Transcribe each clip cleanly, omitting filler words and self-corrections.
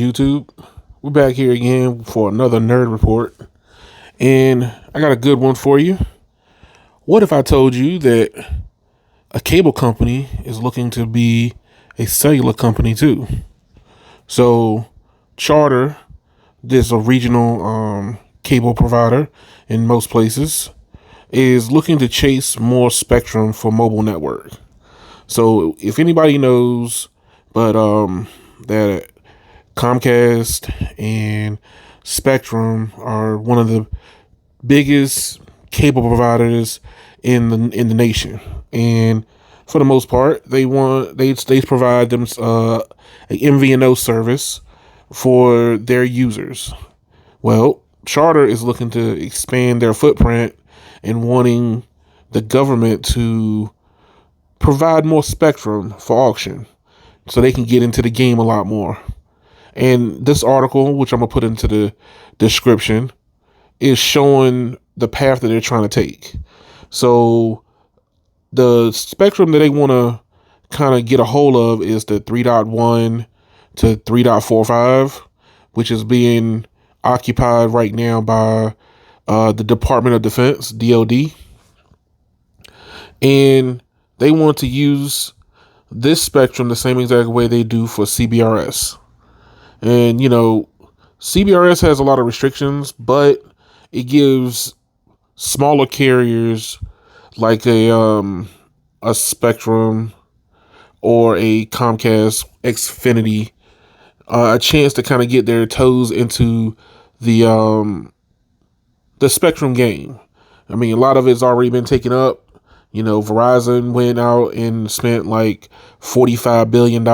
YouTube. We're back here again for another nerd report, and I got a good one for you. What if I told you that a cable company is looking to be a cellular company too? So, Charter, this a regional cable provider in most places, is looking to chase more spectrum for mobile network. So, if anybody knows, but that Comcast and Spectrum are one of the biggest cable providers in the nation, and for the most part, they provide them a MVNO service for their users. Well, Charter is looking to expand their footprint and wanting the government to provide more spectrum for auction so they can get into the game a lot more. And this article, which I'm going to put into the description, is showing the path that they're trying to take. So the spectrum that they want to kind of get a hold of is the 3.1 to 3.45, which is being occupied right now by the Department of Defense, DoD. And they want to use this spectrum the same exact way they do for CBRS. And, CBRS has a lot of restrictions, but it gives smaller carriers like a Spectrum or a Comcast Xfinity a chance to kind of get their toes into the Spectrum game. I mean, a lot of it's already been taken up. Verizon went out and spent like $45 billion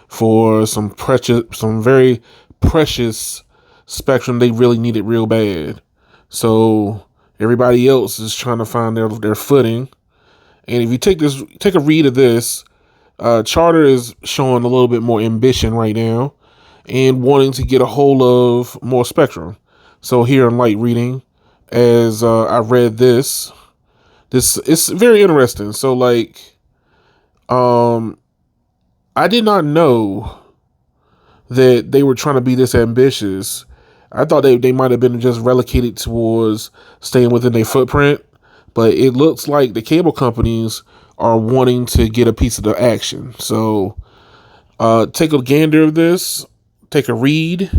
for some very precious spectrum they really needed real bad. So everybody else is trying to find their footing. And if you take a read of this, Charter is showing a little bit more ambition right now and wanting to get a hold of more spectrum. So here in light reading, as I read this it's very interesting. So I did not know that they were trying to be this ambitious. I thought they might have been just relocated towards staying within their footprint, but it looks like the cable companies are wanting to get a piece of the action. So take a gander of this, take a read,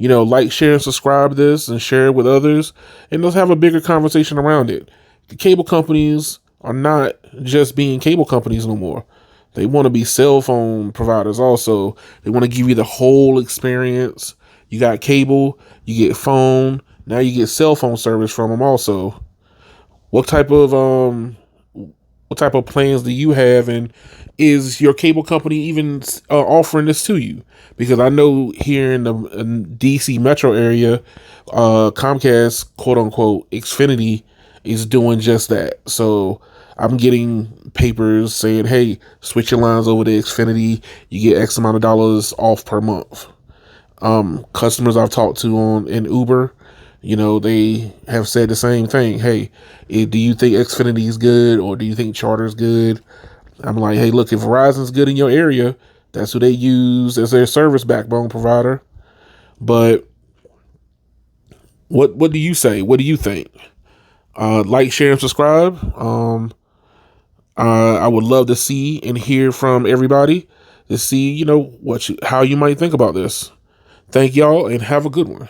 like, share, and subscribe to this and share it with others, and let's have a bigger conversation around it. The cable companies are not just being cable companies no more. They want to be cell phone providers also. They want to give you the whole experience. You got cable, you get phone, now you get cell phone service from them also. What type of plans do you have, and is your cable company even offering this to you? Because I know here in the DC metro area, Comcast, quote unquote, Xfinity is doing just that. So I'm getting papers saying, hey, switch your lines over to Xfinity. You get X amount of dollars off per month. Customers I've talked to in Uber, they have said the same thing. Hey, do you think Xfinity is good, or do you think Charter is good? I'm like, hey, look, if Verizon's good in your area, that's who they use as their service backbone provider. But what do you say? What do you think? Like, share, and subscribe. I would love to see and hear from everybody to see, how you might think about this. Thank y'all and have a good one.